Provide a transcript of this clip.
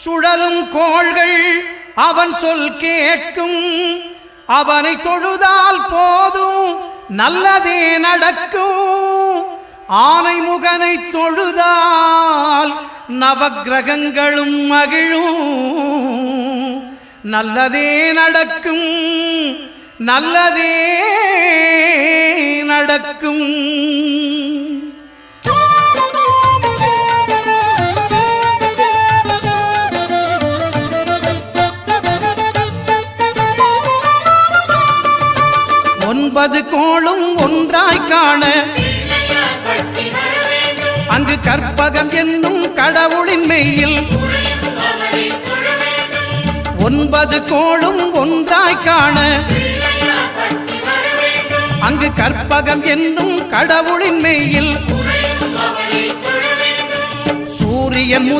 சுழலும் கோள்கள் அவன் சொல் கேட்கும். அவனை தொழுதால் போதும் நல்லதே நடக்கும். ஆனை முகனை தொழுதால் நவக்கிரகங்களும் மகிழும். நல்லதே நடக்கும், நல்லதே நடக்கும். ஒன்பது கோளும் ஒன்றாய் காண அங்கு கற்பகம் என்னும் கடவுளின் மெய்யில். ஒன்பது கோளும் ஒன்றாய் காண அங்கு கற்பகம் என்னும் கடவுளின் மெய்யில். சூரியன்